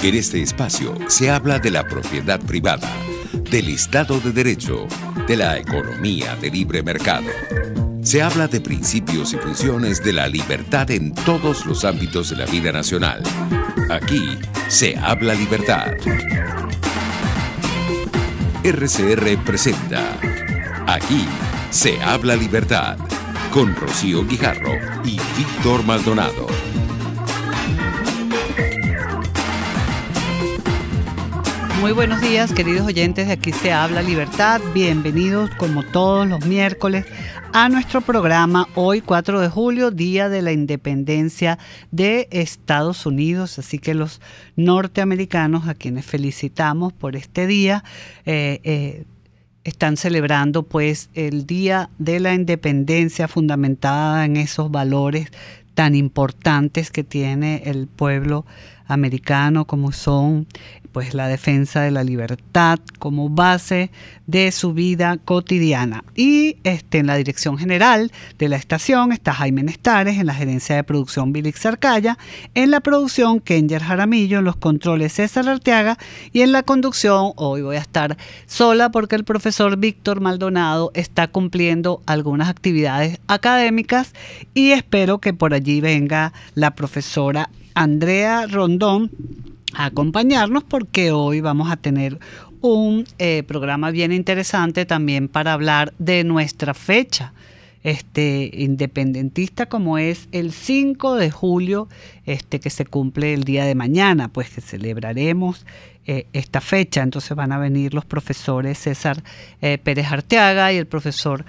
En este espacio se habla de la propiedad privada, del Estado de Derecho, de la economía de libre mercado. Se habla de principios y funciones de la libertad en todos los ámbitos de la vida nacional. Aquí se habla libertad. RCR presenta Aquí se habla libertad, con Rocío Guijarro y Víctor Maldonado. Muy buenos días, queridos oyentes de Aquí se habla libertad. Bienvenidos, como todos los miércoles, a nuestro programa. Hoy, 4 de julio, Día de la Independencia de Estados Unidos. Así que los norteamericanos, a quienes felicitamos por este día, están celebrando pues el Día de la Independencia, fundamentada en esos valores tan importantes que tiene el pueblo americano, como son pues la defensa de la libertad como base de su vida cotidiana. Y en la dirección general de la estación está Jaime Nestares, en la gerencia de producción Vilix Arcaya, en la producción Kenger Jaramillo, en los controles César Arteaga, y en la conducción hoy voy a estar sola porque el profesor Víctor Maldonado está cumpliendo algunas actividades académicas y espero que por allí venga la profesora Andrea Rondón a acompañarnos, porque hoy vamos a tener un programa bien interesante también para hablar de nuestra fecha independentista, como es el 5 de julio, que se cumple el día de mañana, pues que celebraremos esta fecha. Entonces van a venir los profesores César Pérez Arteaga y el profesor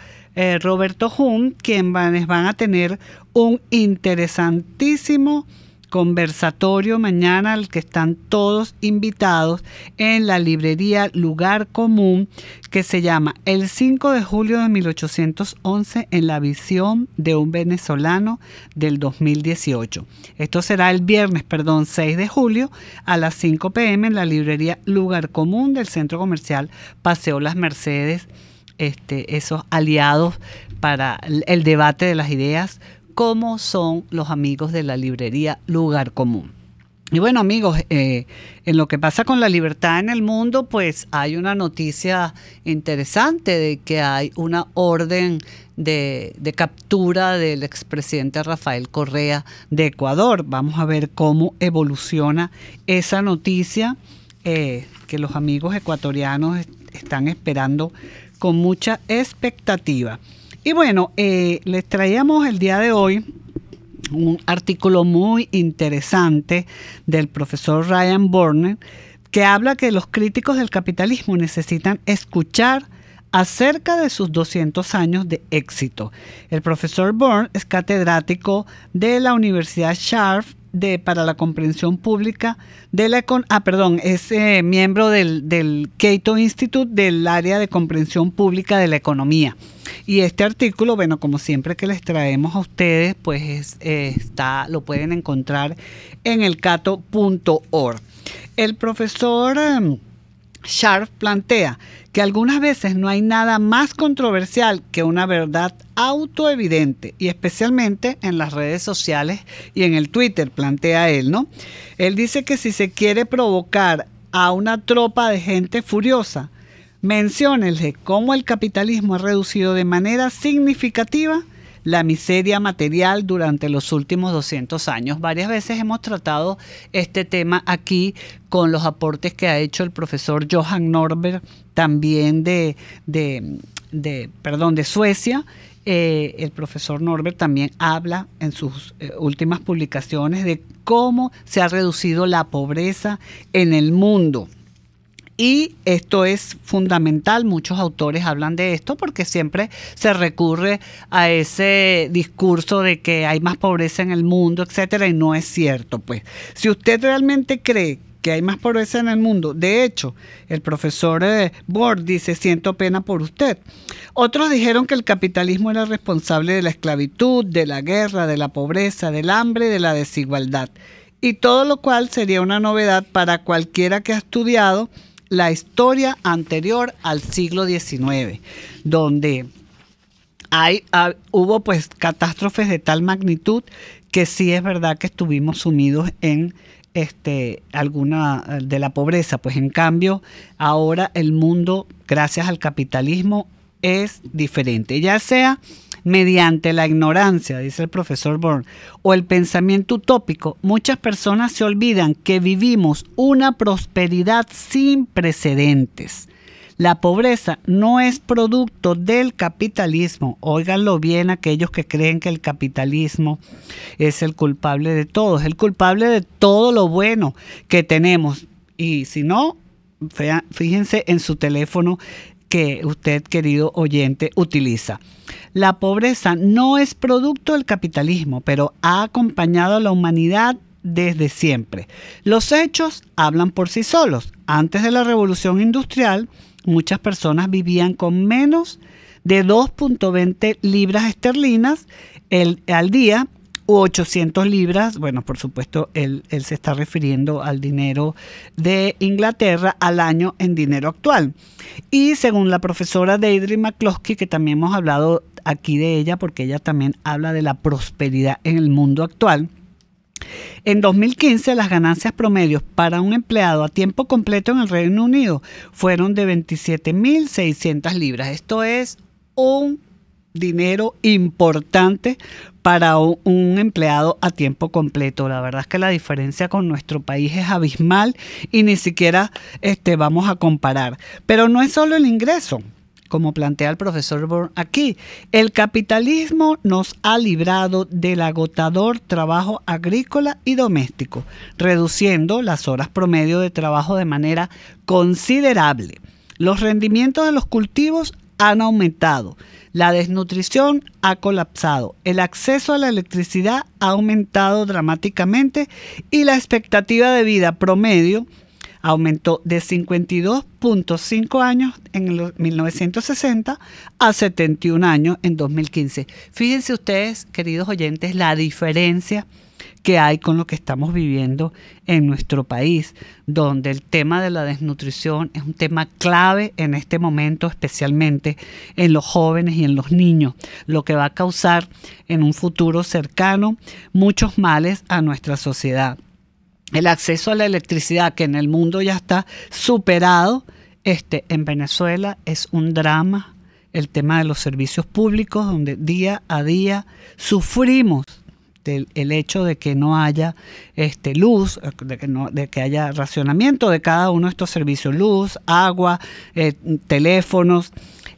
Roberto Hum, quienes van a tener un interesantísimo conversatorio mañana, al que están todos invitados, en la librería Lugar Común, que se llama El 5 de julio de 1811 en la visión de un venezolano del 2018. Esto será el viernes, 6 de julio a las 5 p.m. en la librería Lugar Común del Centro Comercial Paseo Las Mercedes. Esos aliados para el debate de las ideas, como son los amigos de la librería Lugar Común. Y bueno, amigos, en lo que pasa con la libertad en el mundo, pues hay una noticia interesante de que hay una orden de captura del expresidente Rafael Correa de Ecuador. Vamos a ver cómo evoluciona esa noticia que los amigos ecuatorianos están esperando con mucha expectativa. Y bueno, les traíamos el día de hoy un artículo muy interesante del profesor Ryan Bourne, que habla que los críticos del capitalismo necesitan escuchar acerca de sus 200 años de éxito. El profesor Bourne es catedrático de la Universidad Sharp para la comprensión pública de la es miembro del Cato Institute del área de comprensión pública de la economía. Y este artículo, bueno, como siempre que les traemos a ustedes, pues lo pueden encontrar en el cato.org. El profesor Sharp plantea que algunas veces no hay nada más controversial que una verdad autoevidente, y especialmente en las redes sociales y en el Twitter, plantea él, ¿no? Él dice que si se quiere provocar a una tropa de gente furiosa, menciónenle cómo el capitalismo ha reducido de manera significativa la miseria material durante los últimos 200 años. Varias veces hemos tratado este tema aquí con los aportes que ha hecho el profesor Johan Norberg, también de Suecia. El profesor Norberg también habla en sus últimas publicaciones de cómo se ha reducido la pobreza en el mundo. Y esto es fundamental, muchos autores hablan de esto porque siempre se recurre a ese discurso de que hay más pobreza en el mundo, etcétera, y no es cierto. Pues, si usted realmente cree que hay más pobreza en el mundo, de hecho, el profesor Bourne dice: siento pena por usted. Otros dijeron que el capitalismo era responsable de la esclavitud, de la guerra, de la pobreza, del hambre y de la desigualdad. Y todo lo cual sería una novedad para cualquiera que ha estudiado la historia anterior al siglo XIX, donde hubo pues catástrofes de tal magnitud que sí es verdad que estuvimos sumidos en alguna de la pobreza, pues en cambio ahora el mundo, gracias al capitalismo, es diferente, ya sea mediante la ignorancia, dice el profesor Bourne, o el pensamiento utópico. Muchas personas se olvidan que vivimos una prosperidad sin precedentes. La pobreza no es producto del capitalismo. Óiganlo bien aquellos que creen que el capitalismo es el culpable de todo. Es el culpable de todo lo bueno que tenemos. Y si no, fíjense en su teléfono que usted, querido oyente, utiliza. La pobreza no es producto del capitalismo, pero ha acompañado a la humanidad desde siempre. Los hechos hablan por sí solos. Antes de la Revolución Industrial, muchas personas vivían con menos de 2.20 libras esterlinas al día u 800 libras. Bueno, por supuesto, él se está refiriendo al dinero de Inglaterra al año en dinero actual. Y según la profesora Deirdre McCloskey, que también hemos hablado aquí de ella, porque ella también habla de la prosperidad en el mundo actual, en 2015 las ganancias promedios para un empleado a tiempo completo en el Reino Unido fueron de 27.600 libras. Esto es un dinero importante para un empleado a tiempo completo. La verdad es que la diferencia con nuestro país es abismal y ni siquiera vamos a comparar. Pero no es solo el ingreso. Como plantea el profesor Bourne aquí, el capitalismo nos ha librado del agotador trabajo agrícola y doméstico, reduciendo las horas promedio de trabajo de manera considerable. Los rendimientos de los cultivos han aumentado, la desnutrición ha colapsado, el acceso a la electricidad ha aumentado dramáticamente y la expectativa de vida promedio aumentó de 52.5 años en el 1960 a 71 años en 2015. Fíjense ustedes, queridos oyentes, la diferencia que hay con lo que estamos viviendo en nuestro país, donde el tema de la desnutrición es un tema clave en este momento, especialmente en los jóvenes y en los niños, lo que va a causar en un futuro cercano muchos males a nuestra sociedad. El acceso a la electricidad, que en el mundo ya está superado, en Venezuela es un drama. El tema de los servicios públicos, donde día a día sufrimos el hecho de que no haya luz, de que haya racionamiento de cada uno de estos servicios, luz, agua, teléfonos,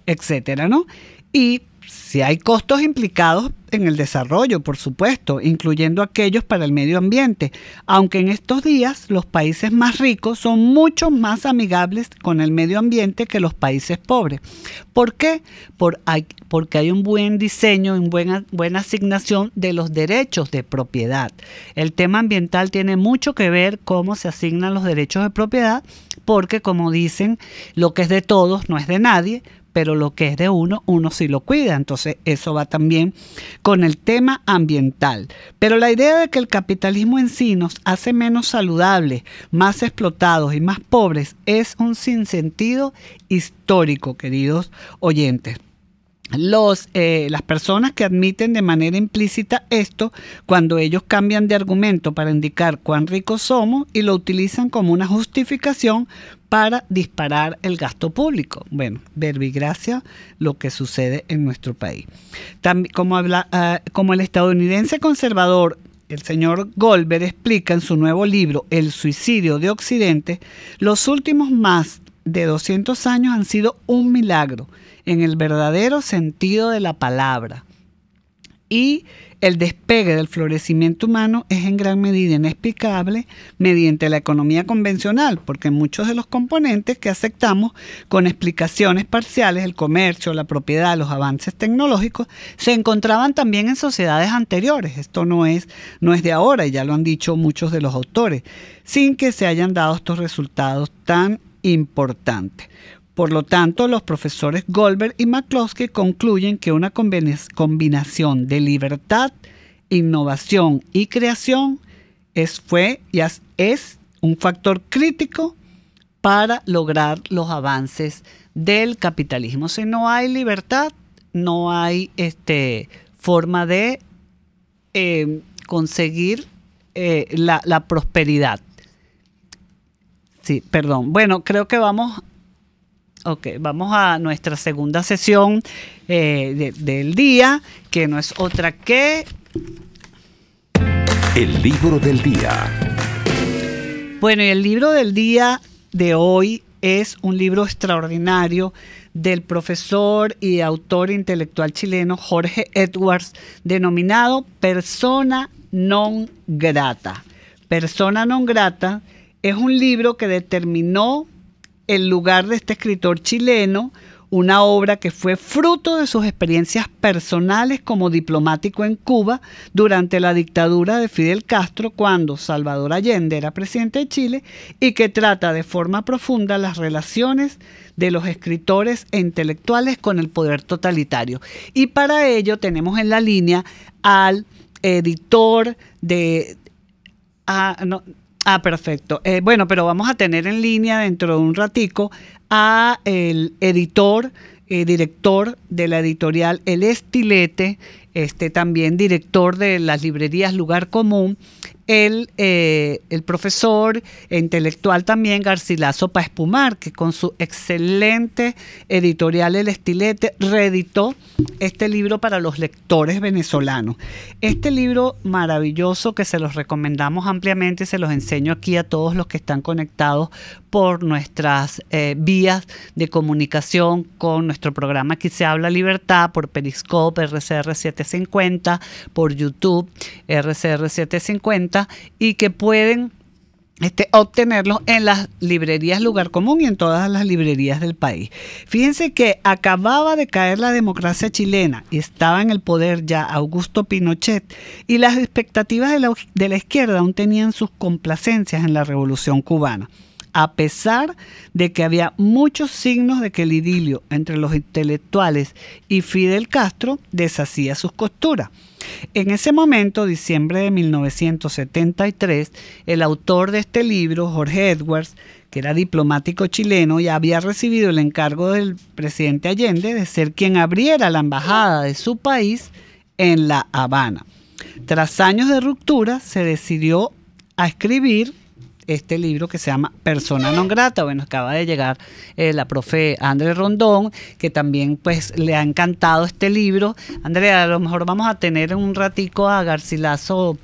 etcétera, ¿no? Y si hay costos implicados en el desarrollo, por supuesto, incluyendo aquellos para el medio ambiente, aunque en estos días los países más ricos son mucho más amigables con el medio ambiente que los países pobres. ¿Por qué? Porque hay un buen diseño, una buena asignación de los derechos de propiedad. El tema ambiental tiene mucho que ver cómo se asignan los derechos de propiedad, porque como dicen, lo que es de todos no es de nadie, pero lo que es de uno sí lo cuida. Entonces eso va también con el tema ambiental. Pero la idea de que el capitalismo en sí nos hace menos saludables, más explotados y más pobres es un sinsentido histórico, queridos oyentes. Las personas que admiten de manera implícita esto, cuando ellos cambian de argumento para indicar cuán ricos somos y lo utilizan como una justificación para disparar el gasto público. Bueno, verbigracia lo que sucede en nuestro país. También, como el estadounidense conservador, el señor Goldberg, explica en su nuevo libro El suicidio de Occidente, los últimos más de 200 años han sido un milagro en el verdadero sentido de la palabra. Y el despegue del florecimiento humano es en gran medida inexplicable mediante la economía convencional, porque muchos de los componentes que aceptamos con explicaciones parciales, el comercio, la propiedad, los avances tecnológicos, se encontraban también en sociedades anteriores. Esto no es de ahora, y ya lo han dicho muchos de los autores, sin que se hayan dado estos resultados tan importantes. Por lo tanto, los profesores Goldberg y McCloskey concluyen que una combinación de libertad, innovación y creación es un factor crítico para lograr los avances del capitalismo. Si no hay libertad, no hay forma de conseguir la prosperidad. Sí, perdón. Bueno, creo que vamos a nuestra segunda sesión del día, que no es otra que... El libro del día. Bueno, y el libro del día de hoy es un libro extraordinario del profesor y autor intelectual chileno Jorge Edwards, denominado Persona non grata. Persona non grata es un libro que determinó el lugar de este escritor chileno, una obra que fue fruto de sus experiencias personales como diplomático en Cuba durante la dictadura de Fidel Castro, cuando Salvador Allende era presidente de Chile, y que trata de forma profunda las relaciones de los escritores e intelectuales con el poder totalitario. Y para ello tenemos en la línea al editor de... perfecto. Bueno, pero vamos a tener en línea dentro de un ratico a el editor, director de la editorial El Estilete, también director de las librerías Lugar Común, el profesor e intelectual también Garcilaso Páez Pomar, que con su excelente editorial El Estilete reeditó este libro para los lectores venezolanos. Este libro maravilloso que se los recomendamos ampliamente y se los enseño aquí a todos los que están conectados por nuestras vías de comunicación con nuestro programa Aquí se habla libertad, por Periscope RCR 750, por YouTube RCR 750, y que pueden obtenerlos en las librerías Lugar Común y en todas las librerías del país. Fíjense que acababa de caer la democracia chilena y estaba en el poder ya Augusto Pinochet, y las expectativas de la izquierda aún tenían sus complacencias en la revolución cubana, a pesar de que había muchos signos de que el idilio entre los intelectuales y Fidel Castro deshacía sus costuras. En ese momento, diciembre de 1973, el autor de este libro, Jorge Edwards, que era diplomático chileno y había recibido el encargo del presidente Allende de ser quien abriera la embajada de su país en La Habana. Tras años de ruptura, se decidió a escribir este libro que se llama Persona non grata. Bueno, acaba de llegar la profe André Rondón, que también pues le ha encantado este libro. Andrea, a lo mejor vamos a tener en un ratico a Garcilaso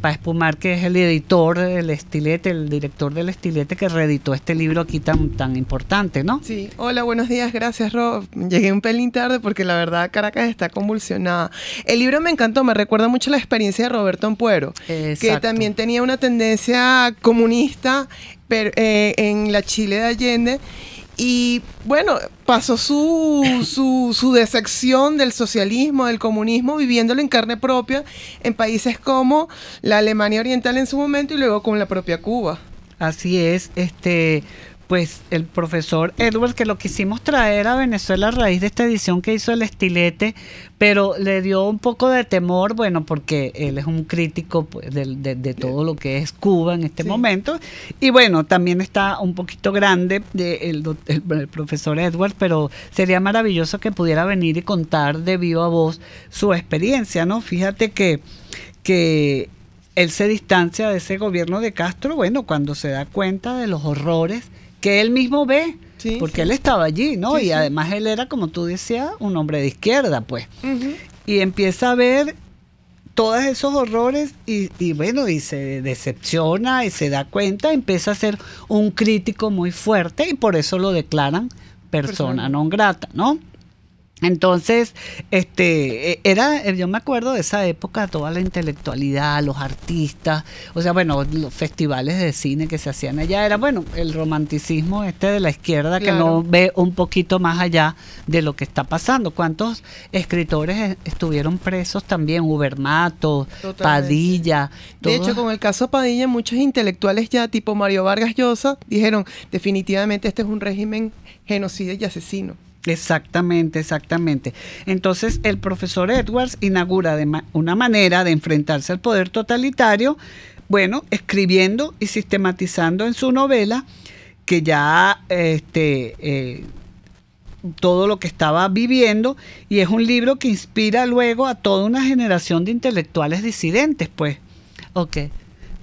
Páez Pomar, que es el editor del Estilete, el director del Estilete, que reeditó este libro aquí tan importante, ¿no? Sí, hola, buenos días, gracias Rob. Llegué un pelín tarde porque la verdad Caracas está convulsionada. El libro me encantó, me recuerda mucho la experiencia de Roberto Ampuero, que también tenía una tendencia comunista en la Chile de Allende, y bueno, pasó su decepción del socialismo, del comunismo, viviéndolo en carne propia en países como la Alemania Oriental en su momento y luego con la propia Cuba. Así es, pues el profesor Edwards, que lo quisimos traer a Venezuela a raíz de esta edición que hizo El Estilete, pero le dio un poco de temor, bueno, porque él es un crítico pues, de todo lo que es Cuba en este momento, y bueno, también está un poquito grande el profesor Edwards, pero sería maravilloso que pudiera venir y contar de viva voz su experiencia, ¿no? Fíjate que él se distancia de ese gobierno de Castro, bueno, cuando se da cuenta de los horrores que él mismo ve, porque él estaba allí, ¿no? Y además él era, como tú decías, un hombre de izquierda, pues. Y empieza a ver todos esos horrores y bueno, y se decepciona y se da cuenta, empieza a ser un crítico muy fuerte y por eso lo declaran persona non grata, ¿no? Entonces, yo me acuerdo de esa época, toda la intelectualidad, los artistas, o sea, bueno, los festivales de cine que se hacían allá, era, bueno, el romanticismo de la izquierda, claro, que no ve un poquito más allá de lo que está pasando. ¿Cuántos escritores estuvieron presos también? Ubermato, Padilla. De hecho, con el caso Padilla, muchos intelectuales ya, tipo Mario Vargas Llosa, dijeron, definitivamente este es un régimen genocida y asesino. Exactamente. Entonces el profesor Edwards inaugura una manera de enfrentarse al poder totalitario, bueno, escribiendo y sistematizando en su novela, que ya todo lo que estaba viviendo, y es un libro que inspira luego a toda una generación de intelectuales disidentes, pues. Ok,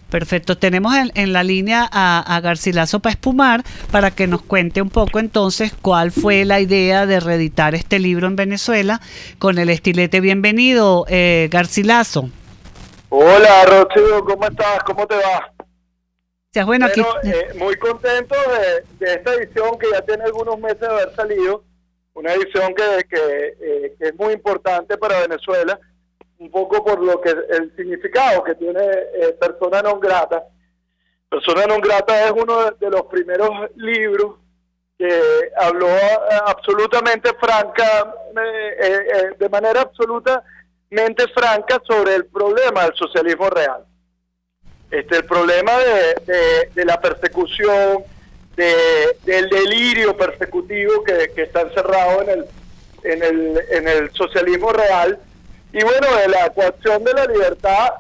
perfecto. Tenemos en la línea a Garcilaso Espumar para que nos cuente un poco entonces cuál fue la idea de reeditar este libro en Venezuela con El Estilete. Bienvenido, Garcilaso. Hola, Rocío, ¿cómo estás? ¿Cómo te va? Bueno, aquí... muy contento de esta edición que ya tiene algunos meses de haber salido, una edición que es muy importante para Venezuela, un poco por lo que el significado que tiene Persona non grata. Persona non grata es uno de los primeros libros que habló absolutamente franca, de manera absolutamente franca sobre el problema del socialismo real. El problema de la persecución, del delirio persecutivo que está encerrado en el socialismo real, y bueno, de la coacción de la libertad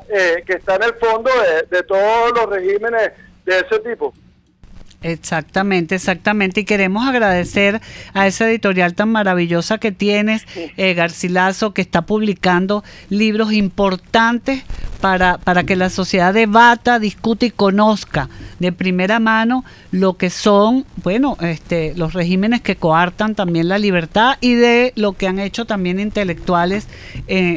que está en el fondo de todos los regímenes de ese tipo. Exactamente. Y queremos agradecer a esa editorial tan maravillosa que tienes, Garcilaso, que está publicando libros importantes para que la sociedad debata, discute y conozca de primera mano lo que son, bueno, los regímenes que coartan también la libertad, y de lo que han hecho también intelectuales,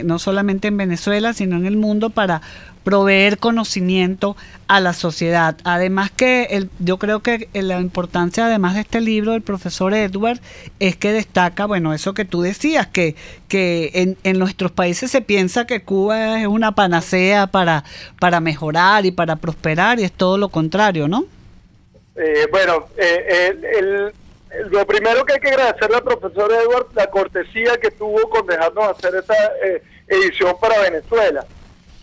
no solamente en Venezuela, sino en el mundo, para proveer conocimiento a la sociedad. Además que yo creo que la importancia, además de este libro del profesor Edward, es que destaca, bueno, eso que tú decías, que en nuestros países se piensa que Cuba es una panacea para mejorar y para prosperar, y es todo lo contrario, ¿no? Lo primero que hay que agradecerle al profesor Edward, la cortesía que tuvo con dejarnos hacer esta edición para Venezuela.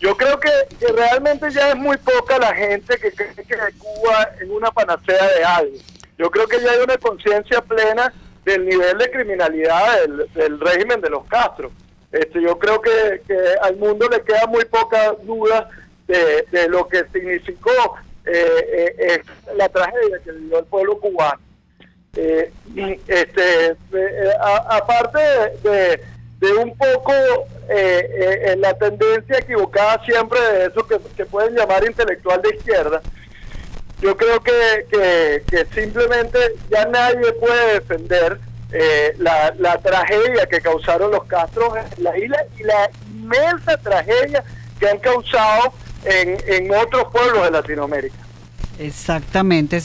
Yo creo que realmente ya es muy poca la gente que cree que Cuba es una panacea de algo. Yo creo que ya hay una conciencia plena del nivel de criminalidad del régimen de los Castro. Yo creo que al mundo le queda muy poca duda de lo que significó la tragedia que vivió el pueblo cubano. Aparte de un poco la tendencia equivocada siempre de eso que pueden llamar intelectual de izquierda, yo creo que simplemente ya nadie puede defender la tragedia que causaron los Castro en la isla, y la inmensa tragedia que han causado en otros pueblos de Latinoamérica. Exactamente.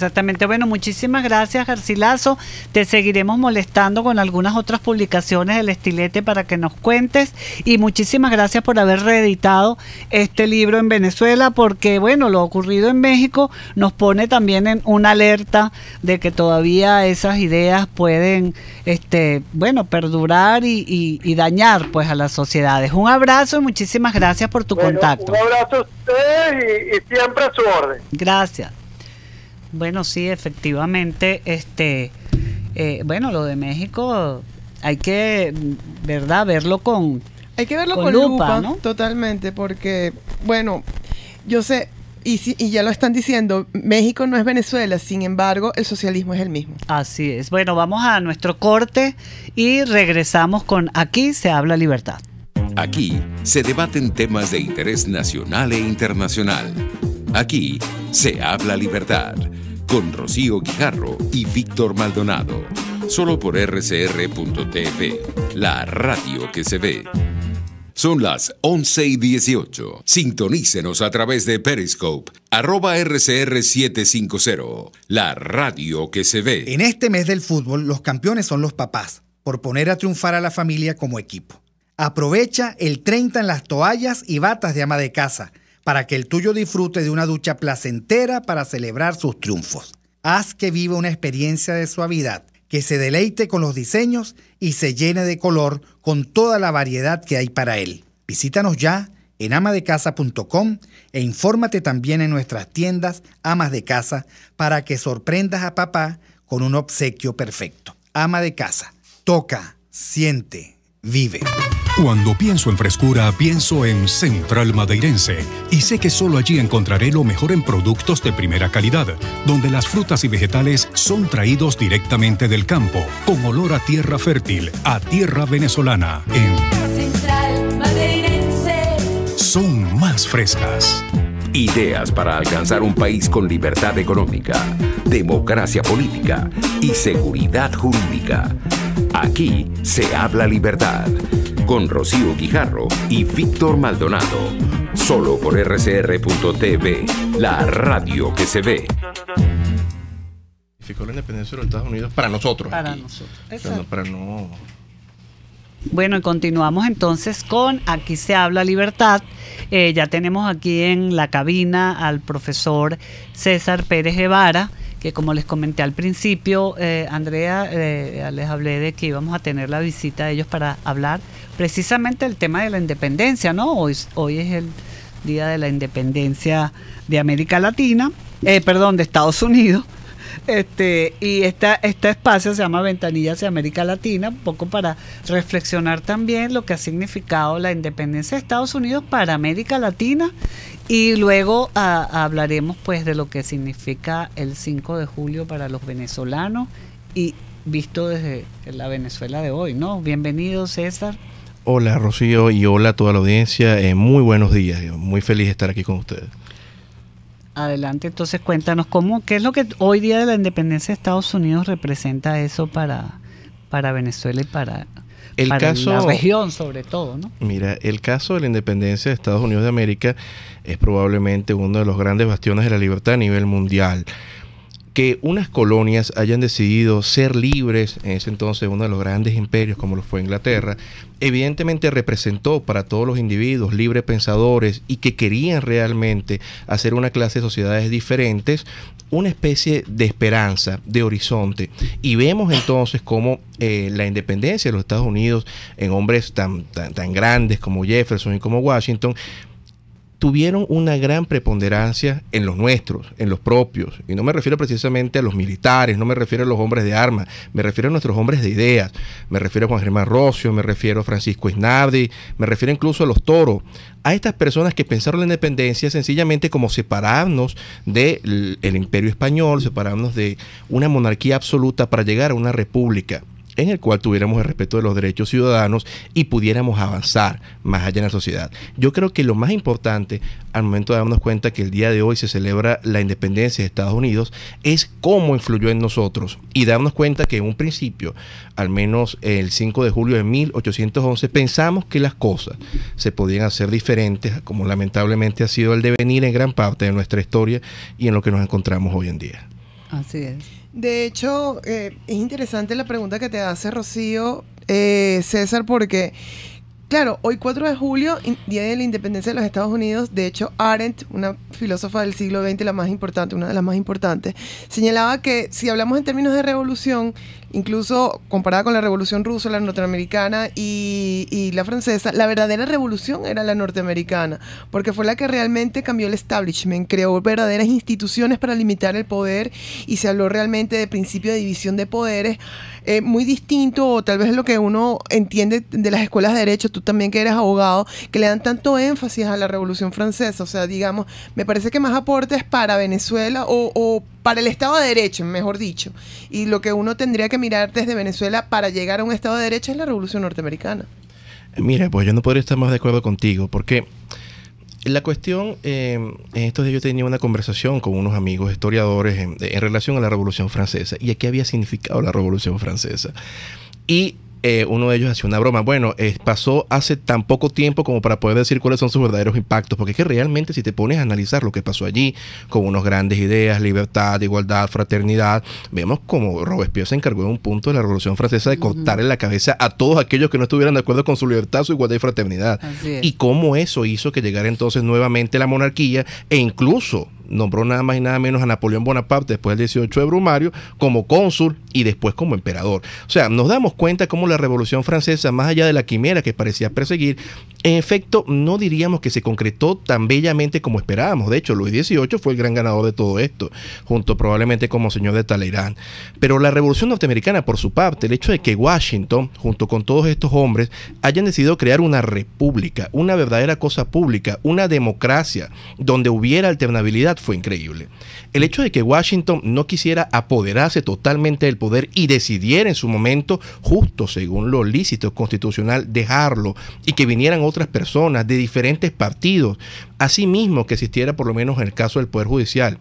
Bueno, muchísimas gracias, Garcilaso. Te seguiremos molestando con algunas otras publicaciones del Estilete para que nos cuentes, y muchísimas gracias por haber reeditado este libro en Venezuela, porque bueno, lo ocurrido en México nos pone también en una alerta de que todavía esas ideas pueden perdurar y dañar pues a las sociedades. Un abrazo y muchísimas gracias por tu contacto. Un abrazo a ustedes y siempre a su orden. Gracias. Bueno, sí, efectivamente, lo de México hay que, verlo con lupa, ¿no? Totalmente, porque, bueno, yo sé, y ya lo están diciendo, México no es Venezuela, sin embargo, el socialismo es el mismo. Así es. Bueno, vamos a nuestro corte y regresamos con Aquí se habla libertad. Aquí se debaten temas de interés nacional e internacional. Aquí se habla libertad, con Rocío Guijarro y Víctor Maldonado. Solo por rcr.tv, la radio que se ve. Son las 11:18. Sintonícenos a través de Periscope, @RCR750, la radio que se ve. En este mes del fútbol, los campeones son los papás, por poner a triunfar a la familia como equipo. Aprovecha el 30 en las toallas y batas de ama de casa, para que el tuyo disfrute de una ducha placentera para celebrar sus triunfos. Haz que viva una experiencia de suavidad, que se deleite con los diseños y se llene de color con toda la variedad que hay para él. Visítanos ya en amadecasa.com e infórmate también en nuestras tiendas Amas de Casa para que sorprendas a papá con un obsequio perfecto. Ama de Casa. Toca, siente, vive. Cuando pienso en frescura, pienso en Central Madeirense. Y sé que solo allí encontraré lo mejor en productos de primera calidad, donde las frutas y vegetales son traídos directamente del campo, con olor a tierra fértil, a tierra venezolana. Central Madeirense. Son más frescas. Ideas para alcanzar un país con libertad económica, democracia política y seguridad jurídica. Aquí se habla libertad. Con Rocío Guijarro y Víctor Maldonado. Solo por rcr.tv, la radio que se ve. La independencia de los Estados Unidos para nosotros. Para aquí. nosotros. Exacto. Para no... Bueno, y continuamos entonces con Aquí se habla libertad. Ya tenemos aquí en la cabina al profesor César Pérez Guevara, que como les comenté al principio, Andrea, les hablé de que íbamos a tener la visita de ellos para hablar precisamente del tema de la independencia, ¿no? Hoy es el día de la independencia de América Latina, de Estados Unidos. Y este espacio se llama Ventanillas de América Latina, un poco para reflexionar también lo que ha significado la independencia de Estados Unidos para América Latina, y luego hablaremos pues de lo que significa el 5 de julio para los venezolanos y visto desde la Venezuela de hoy, ¿no? Bienvenido, César. Hola, Rocío, y hola a toda la audiencia. Muy buenos días. Muy feliz de estar aquí con ustedes. Adelante, entonces cuéntanos qué es lo que hoy día de la independencia de Estados Unidos representa eso para Venezuela y para la región sobre todo, ¿no? Mira, el caso de la independencia de Estados Unidos de América es probablemente uno de los grandes bastiones de la libertad a nivel mundial. Que unas colonias hayan decidido ser libres, en ese entonces uno de los grandes imperios como lo fue Inglaterra, evidentemente representó para todos los individuos libre pensadores y que querían realmente hacer una clase de sociedades diferentes, una especie de esperanza, de horizonte. Y vemos entonces cómo la independencia de los Estados Unidos en hombres tan grandes como Jefferson y como Washington, tuvieron una gran preponderancia en los nuestros, en los propios. Y no me refiero precisamente a los militares, no me refiero a los hombres de armas, me refiero a nuestros hombres de ideas. Me refiero a Juan Germán Rocio, me refiero a Francisco Eisnardi, me refiero incluso a los Toro. A estas personas que pensaron la independencia sencillamente como separarnos del imperio español, separarnos de una monarquía absoluta para llegar a una república en el cual tuviéramos el respeto de los derechos ciudadanos y pudiéramos avanzar más allá en la sociedad. Yo creo que lo más importante al momento de darnos cuenta que el día de hoy se celebra la independencia de Estados Unidos es cómo influyó en nosotros y darnos cuenta que en un principio, al menos el 5 de julio de 1811, pensamos que las cosas se podían hacer diferentes, como lamentablemente ha sido el devenir en gran parte de nuestra historia y en lo que nos encontramos hoy en día. Así es. De hecho, es interesante la pregunta que te hace Rocío, César, porque, claro, hoy 4 de julio, Día de la Independencia de los Estados Unidos, de hecho, Arendt, una filósofa del siglo XX, la más importante, una de las más importantes, señalaba que si hablamos en términos de revolución, incluso comparada con la revolución rusa, la norteamericana y la francesa, la verdadera revolución era la norteamericana, porque fue la que realmente cambió el establishment, creó verdaderas instituciones para limitar el poder y se habló realmente de principio de división de poderes, muy distinto, o tal vez lo que uno entiende de las escuelas de derecho, tú también que eres abogado, que le dan tanto énfasis a la Revolución Francesa. O sea, digamos, me parece que más aportes para Venezuela o para el Estado de Derecho, mejor dicho. Y lo que uno tendría que mirar desde Venezuela para llegar a un Estado de Derecho es la Revolución Norteamericana. Mira, pues yo no podría estar más de acuerdo contigo, porque la cuestión, en estos días yo tenía una conversación con unos amigos historiadores en relación a la Revolución Francesa y a qué había significado la Revolución Francesa. Y uno de ellos hacía una broma. Bueno, pasó hace tan poco tiempo como para poder decir cuáles son sus verdaderos impactos, porque es que realmente si te pones a analizar lo que pasó allí, con unas grandes ideas, libertad, igualdad, fraternidad, vemos como Robespierre se encargó en un punto de la Revolución Francesa de cortarle la cabeza a todos aquellos que no estuvieran de acuerdo con su libertad, su igualdad y fraternidad. Y cómo eso hizo que llegara entonces nuevamente la monarquía e incluso nombró nada más y nada menos a Napoleón Bonaparte después del 18 de Brumario como cónsul y después como emperador. O sea, nos damos cuenta cómo la Revolución Francesa, más allá de la quimera que parecía perseguir, En efecto, no diríamos que se concretó tan bellamente como esperábamos. De hecho, Luis XVIII fue el gran ganador de todo esto, junto probablemente con Monseñor de Talleyrand. Pero la Revolución Norteamericana, por su parte, el hecho de que Washington, junto con todos estos hombres, hayan decidido crear una república, una verdadera cosa pública, una democracia, donde hubiera alternabilidad, fue increíble. El hecho de que Washington no quisiera apoderarse totalmente del poder y decidiera en su momento, justo según lo lícito constitucional, dejarlo, y que vinieran otras personas de diferentes partidos, asimismo que existiera por lo menos en el caso del Poder Judicial,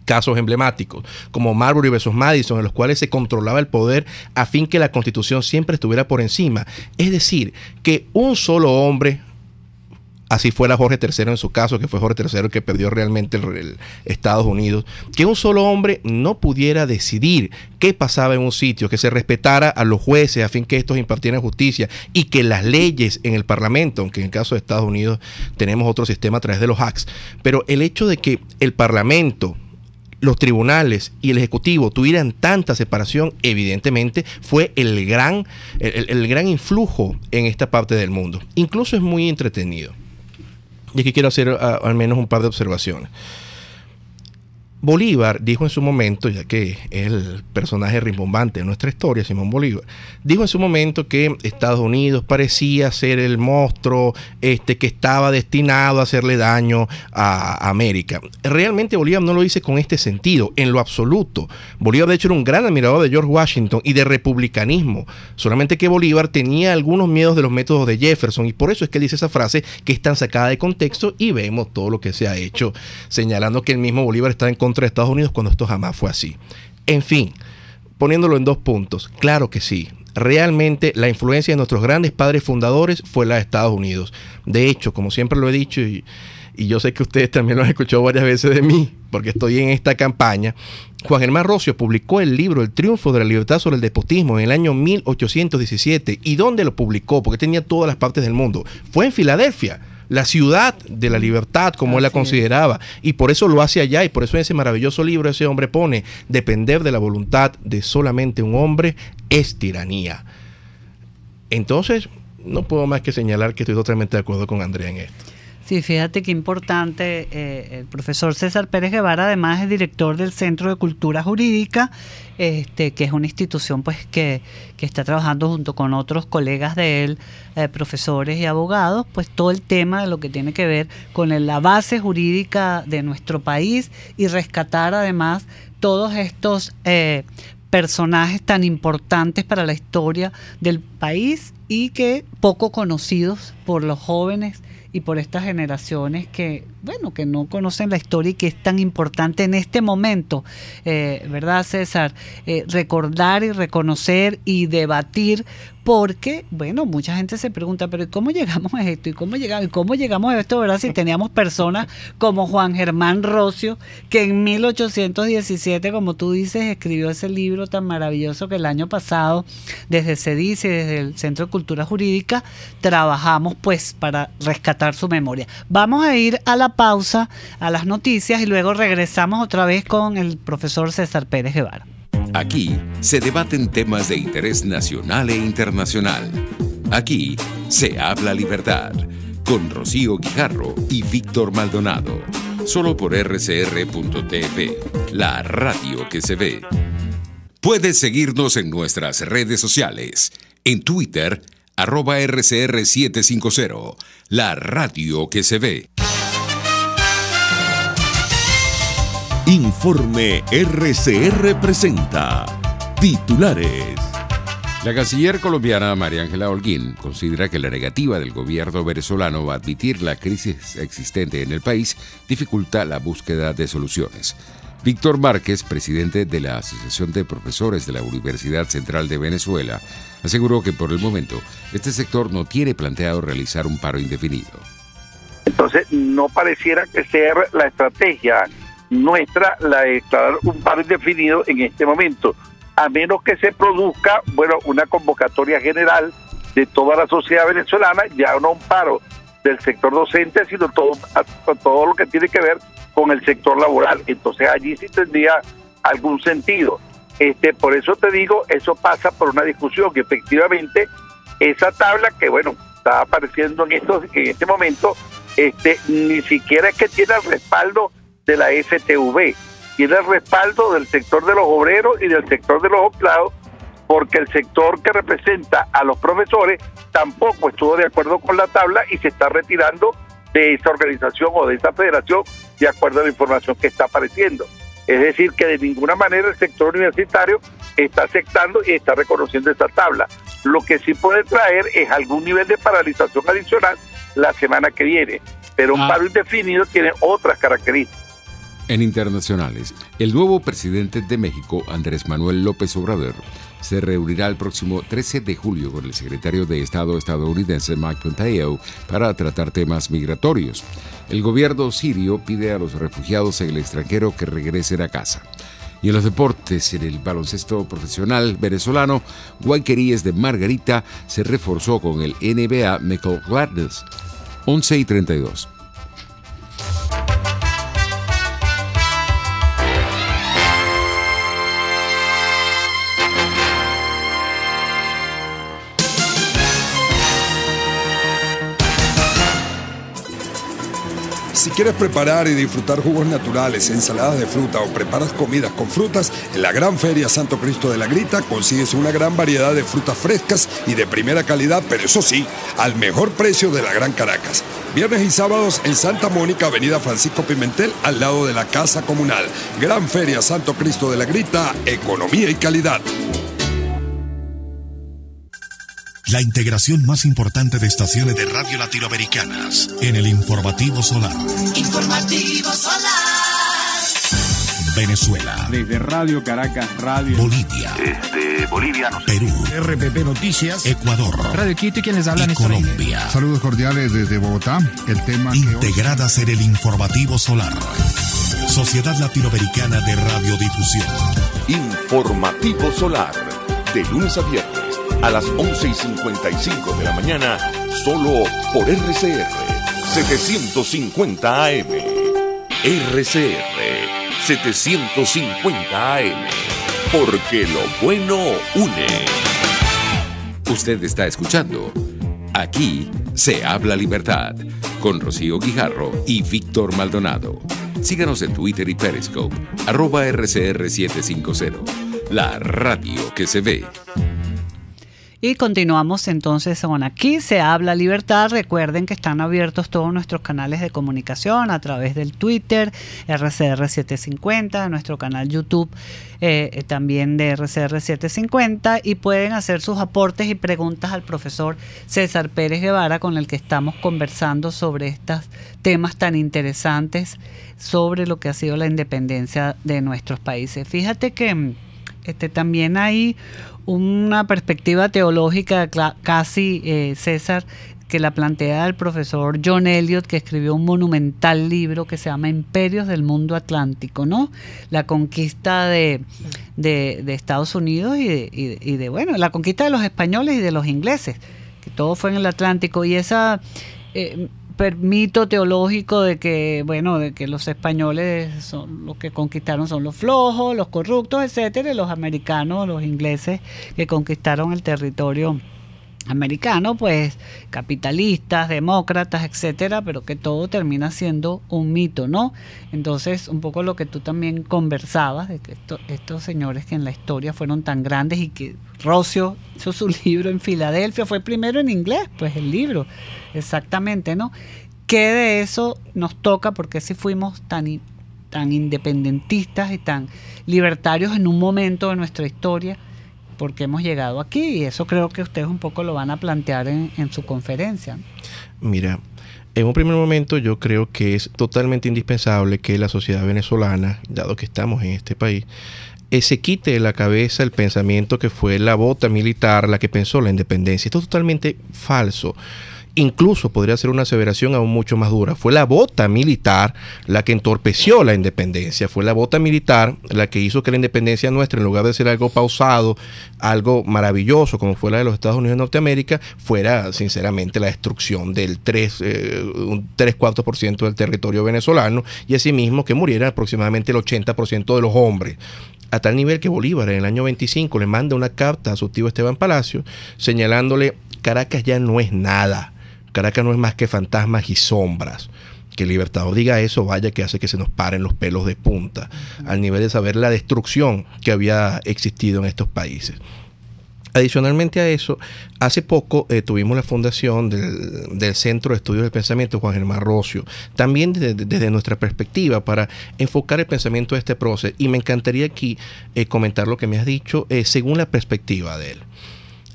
casos emblemáticos como Marbury versus Madison, en los cuales se controlaba el poder a fin que la Constitución siempre estuviera por encima. Es decir, que un solo hombre, así fuera Jorge III en su caso, que fue Jorge III el que perdió realmente el Estados Unidos, que un solo hombre no pudiera decidir qué pasaba en un sitio, que se respetara a los jueces a fin que estos impartieran justicia y que las leyes en el Parlamento, aunque en el caso de Estados Unidos tenemos otro sistema a través de los acts, pero el hecho de que el Parlamento, los tribunales y el Ejecutivo tuvieran tanta separación, evidentemente fue el gran influjo en esta parte del mundo. Incluso es muy entretenido. Y aquí quiero hacer al menos un par de observaciones. Bolívar dijo en su momento, ya que es el personaje rimbombante de nuestra historia, Simón Bolívar, dijo en su momento que Estados Unidos parecía ser el monstruo que estaba destinado a hacerle daño a América. Realmente Bolívar no lo dice con este sentido, en lo absoluto. Bolívar de hecho era un gran admirador de George Washington y de republicanismo, solamente que Bolívar tenía algunos miedos de los métodos de Jefferson, y por eso es que dice esa frase que es tan sacada de contexto, y vemos todo lo que se ha hecho, señalando que el mismo Bolívar está en contra de Estados Unidos cuando esto jamás fue así. En fin, poniéndolo en dos puntos, claro que sí, realmente la influencia de nuestros grandes padres fundadores fue la de Estados Unidos. De hecho, como siempre lo he dicho, y yo sé que ustedes también lo han escuchado varias veces de mí, porque estoy en esta campaña, Juan Germán Rossio publicó el libro El triunfo de la libertad sobre el despotismo en el año 1817. ¿Y dónde lo publicó? Porque tenía todas las partes del mundo. Fue en Filadelfia, la ciudad de la libertad, como él la consideraba, y por eso lo hace allá, y por eso en ese maravilloso libro ese hombre pone: depender de la voluntad de solamente un hombre es tiranía. Entonces, no puedo más que señalar que estoy totalmente de acuerdo con Andrea en esto. Sí, fíjate qué importante. El profesor César Pérez Guevara además es director del Centro de Cultura Jurídica, que es una institución pues que está trabajando junto con otros colegas de él, profesores y abogados, pues todo el tema de lo que tiene que ver con la base jurídica de nuestro país, y rescatar además todos estos personajes tan importantes para la historia del país y que poco conocidos por los jóvenes y por estas generaciones que, bueno, que no conocen la historia y que es tan importante en este momento, ¿verdad, César? Recordar y reconocer y debatir, porque, bueno, mucha gente se pregunta, pero ¿y cómo llegamos a esto? ¿Y cómo llegamos a esto, verdad? Si teníamos personas como Juan Germán Rossio, que en 1817, como tú dices, escribió ese libro tan maravilloso que el año pasado, desde CEDIS y desde el Centro de Cultura Jurídica, trabajamos pues para rescatar su memoria. Vamos a ir a la pausa, a las noticias, y luego regresamos otra vez con el profesor César Pérez Guevara. Aquí se debaten temas de interés nacional e internacional. Aquí se habla libertad, con Rocío Guijarro y Víctor Maldonado. Solo por rcr.tv, la radio que se ve. Puedes seguirnos en nuestras redes sociales. En Twitter, @RCR750, la radio que se ve. Informe RCR presenta titulares. La canciller colombiana María Ángela Holguín considera que la negativa del gobierno venezolano a admitir la crisis existente en el país dificulta la búsqueda de soluciones. Víctor Márquez, presidente de la Asociación de Profesores de la Universidad Central de Venezuela, aseguró que por el momento este sector no tiene planteado realizar un paro indefinido. Entonces no pareciera que sea la estrategia nuestra la de declarar un paro indefinido en este momento, a menos que se produzca, bueno, una convocatoria general de toda la sociedad venezolana, ya no un paro del sector docente, sino todo lo que tiene que ver con el sector laboral. Entonces allí sí tendría algún sentido. Por eso te digo, eso pasa por una discusión que efectivamente esa tabla, que bueno, está apareciendo en este momento, ni siquiera es que tiene el respaldo de la STV, tiene el respaldo del sector de los obreros y del sector de los empleados, porque el sector que representa a los profesores tampoco estuvo de acuerdo con la tabla y se está retirando de esa organización o de esa federación de acuerdo a la información que está apareciendo. Es decir, que de ninguna manera el sector universitario está aceptando y está reconociendo esa tabla. Lo que sí puede traer es algún nivel de paralización adicional la semana que viene, pero un paro indefinido tiene otras características. En internacionales, el nuevo presidente de México, Andrés Manuel López Obrador, se reunirá el próximo 13 de julio con el secretario de Estado estadounidense Mike Pompeo para tratar temas migratorios. El gobierno sirio pide a los refugiados en el extranjero que regresen a casa. Y en los deportes, en el baloncesto profesional venezolano, Guayqueríes de Margarita se reforzó con el NBA Michael Gladness, 11-32. Si quieres preparar y disfrutar jugos naturales, ensaladas de fruta o preparas comidas con frutas, en la Gran Feria Santo Cristo de la Grita consigues una gran variedad de frutas frescas y de primera calidad, pero eso sí, al mejor precio de la Gran Caracas. Viernes y sábados en Santa Mónica, Avenida Francisco Pimentel, al lado de la Casa Comunal. Gran Feria Santo Cristo de la Grita, economía y calidad. La integración más importante de estaciones de radio latinoamericanas en el Informativo Solar. Informativo Solar. Venezuela. Desde Radio Caracas, Radio Bolivia. Bolivia, no sé. Perú. RPP Noticias. Ecuador. Radio Quito y quien les habla y Colombia. Saludos cordiales desde Bogotá. El tema integradas en el Informativo Solar. Sociedad Latinoamericana de Radiodifusión. Informativo Solar. De lunes a viernes a las 11:55 de la mañana, solo por RCR 750 AM. RCR 750 AM. Porque lo bueno une. Usted está escuchando Aquí se habla libertad con Rocío Guijarro y Víctor Maldonado. Síganos en Twitter y Periscope @RCR750. La radio que se ve. Y continuamos entonces con Aquí se habla libertad. Recuerden que están abiertos todos nuestros canales de comunicación a través del Twitter, RCR750, nuestro canal YouTube también de RCR750, y pueden hacer sus aportes y preguntas al profesor César Pérez Guevara, con el que estamos conversando sobre estos temas tan interesantes sobre lo que ha sido la independencia de nuestros países. Fíjate que también hay una perspectiva teológica casi, César, que la plantea el profesor John Eliot, que escribió un monumental libro que se llama Imperios del Mundo Atlántico, ¿no? La conquista de Estados Unidos y de bueno, la conquista de los españoles y de los ingleses, que todo fue en el Atlántico, y esa mito teológico de que, bueno, de que los españoles son los que conquistaron, son los flojos, los corruptos, etcétera, y los americanos, los ingleses que conquistaron el territorio americano, pues capitalistas, demócratas, etcétera, pero que todo termina siendo un mito, ¿no? Entonces, un poco lo que tú también conversabas, de que estos señores que en la historia fueron tan grandes, y que Rocio hizo su libro en Filadelfia, fue primero en inglés, pues el libro, exactamente, ¿no? ¿Qué de eso nos toca? Porque si fuimos tan independentistas y tan libertarios en un momento de nuestra historia, porque hemos llegado aquí, y eso creo que ustedes un poco lo van a plantear en su conferencia. Mira, en un primer momento yo creo que es totalmente indispensable que la sociedad venezolana, dado que estamos en este país, se quite de la cabeza el pensamiento que fue la bota militar la que pensó la independencia. Esto es totalmente falso. Incluso podría ser una aseveración aún mucho más dura. Fue la bota militar la que entorpeció la independencia. Fue la bota militar la que hizo que la independencia nuestra, en lugar de ser algo pausado, algo maravilloso, como fue la de los Estados Unidos de Norteamérica, fuera sinceramente la destrucción del 3-4% del territorio venezolano, y asimismo que muriera aproximadamente el 80% de los hombres. A tal nivel que Bolívar en el año 25 le manda una carta a su tío Esteban Palacio señalándole: Caracas ya no es nada. Caracas no es más que fantasmas y sombras. Que el Libertador diga eso, vaya que hace que se nos paren los pelos de punta, al nivel de saber la destrucción que había existido en estos países. Adicionalmente a eso, hace poco tuvimos la fundación del Centro de Estudios del Pensamiento Juan Germán Rocio, también desde nuestra perspectiva, para enfocar el pensamiento de este proceso. Y me encantaría aquí comentar lo que me has dicho según la perspectiva de él.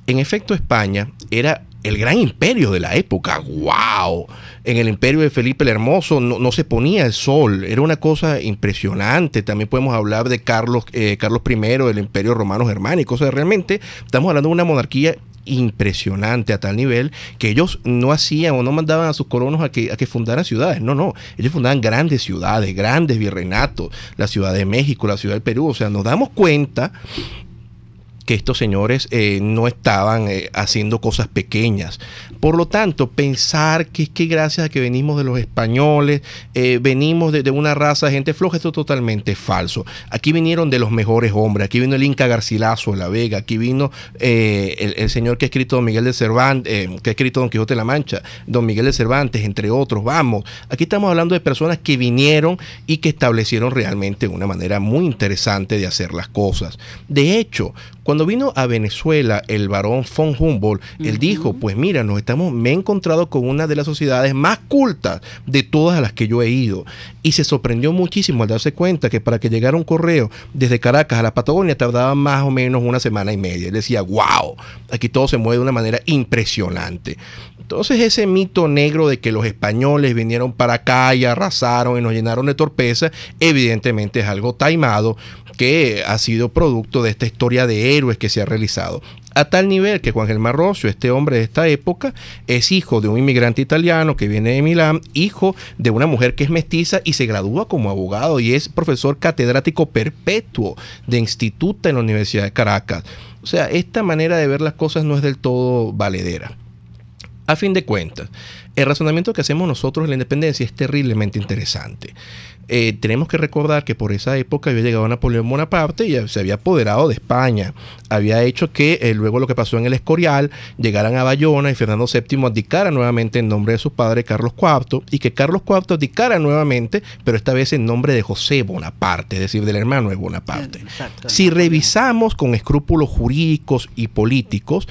En efecto, España era el gran imperio de la época. ¡Wow! En el imperio de Felipe el Hermoso no se ponía el sol. Era una cosa impresionante. También podemos hablar de Carlos I, del Imperio Romano Germánico. O sea, realmente estamos hablando de una monarquía impresionante, a tal nivel que ellos no hacían o no mandaban a sus colonos a que fundaran ciudades. No. Ellos fundaban grandes ciudades, grandes virreinatos. La Ciudad de México, la Ciudad del Perú. O sea, nos damos cuenta que estos señores no estaban haciendo cosas pequeñas. Por lo tanto, pensar que es que gracias a que venimos de los españoles, venimos de una raza de gente floja, esto es totalmente falso. Aquí vinieron de los mejores hombres. Aquí vino el Inca Garcilaso de la Vega. Aquí vino el señor que ha escrito Don Miguel de Cervantes, que ha escrito Don Quijote de la Mancha, Don Miguel de Cervantes, entre otros. Vamos, aquí estamos hablando de personas que vinieron y que establecieron realmente una manera muy interesante de hacer las cosas. De hecho, cuando vino a Venezuela el barón von Humboldt, él dijo: pues mira, me he encontrado con una de las sociedades más cultas de todas las que yo he ido. Y se sorprendió muchísimo al darse cuenta que para que llegara un correo desde Caracas a la Patagonia tardaba más o menos 1 semana y media. Él decía: wow, aquí todo se mueve de una manera impresionante. Entonces ese mito negro de que los españoles vinieron para acá y arrasaron y nos llenaron de torpeza, evidentemente es algo taimado, que ha sido producto de esta historia de héroes que se ha realizado. A tal nivel que Juan Germán Rocio, este hombre de esta época, es hijo de un inmigrante italiano que viene de Milán, hijo de una mujer que es mestiza y se gradúa como abogado y es profesor catedrático perpetuo de instituto en la Universidad de Caracas. O sea, esta manera de ver las cosas no es del todo valedera. A fin de cuentas, el razonamiento que hacemos nosotros en la independencia es terriblemente interesante. Tenemos que recordar que por esa época había llegado Napoleón Bonaparte y se había apoderado de España. Había hecho que luego lo que pasó en el Escorial llegaran a Bayona y Fernando VII abdicara nuevamente en nombre de su padre Carlos IV, y que Carlos IV abdicara nuevamente, pero esta vez en nombre de José Bonaparte, es decir, del hermano de Bonaparte. Si revisamos con escrúpulos jurídicos y políticos,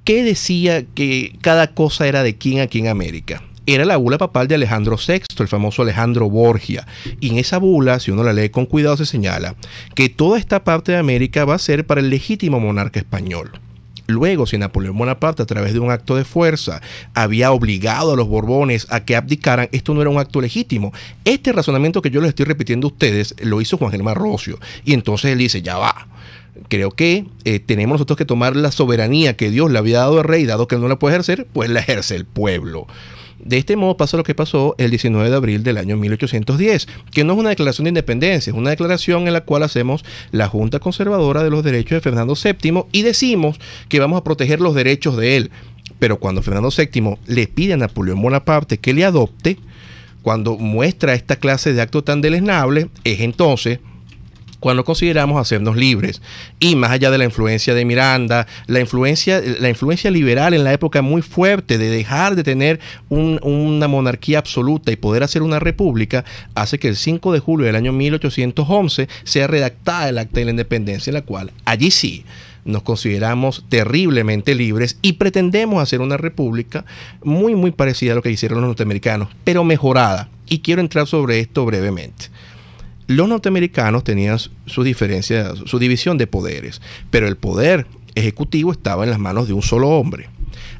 ¿qué decía que cada cosa era de quién aquí en América? Era la bula papal de Alejandro VI, el famoso Alejandro Borgia. Y en esa bula, si uno la lee con cuidado, se señala que toda esta parte de América va a ser para el legítimo monarca español. Luego, si Napoleón Bonaparte, a través de un acto de fuerza, había obligado a los Borbones a que abdicaran, esto no era un acto legítimo. Este razonamiento que yo les estoy repitiendo a ustedes lo hizo Juan Germán Rocio. Y entonces él dice: ya va. Creo que tenemos nosotros que tomar la soberanía que Dios le había dado al rey, dado que él no la puede ejercer, pues la ejerce el pueblo. De este modo pasa lo que pasó el 19 de abril del año 1810, que no es una declaración de independencia, es una declaración en la cual hacemos la Junta Conservadora de los Derechos de Fernando VII y decimos que vamos a proteger los derechos de él. Pero cuando Fernando VII le pide a Napoleón Bonaparte que le adopte, cuando muestra esta clase de acto tan deleznable, es entonces cuando consideramos hacernos libres. Y más allá de la influencia de Miranda, la influencia liberal en la época muy fuerte de dejar de tener una monarquía absoluta y poder hacer una república, hace que el 5 de julio del año 1811 sea redactada el Acta de la Independencia, en la cual allí sí nos consideramos terriblemente libres y pretendemos hacer una república muy muy parecida a lo que hicieron los norteamericanos, pero mejorada. Y quiero entrar sobre esto brevemente. Los norteamericanos tenían sus diferencias, su división de poderes, pero el poder ejecutivo estaba en las manos de un solo hombre.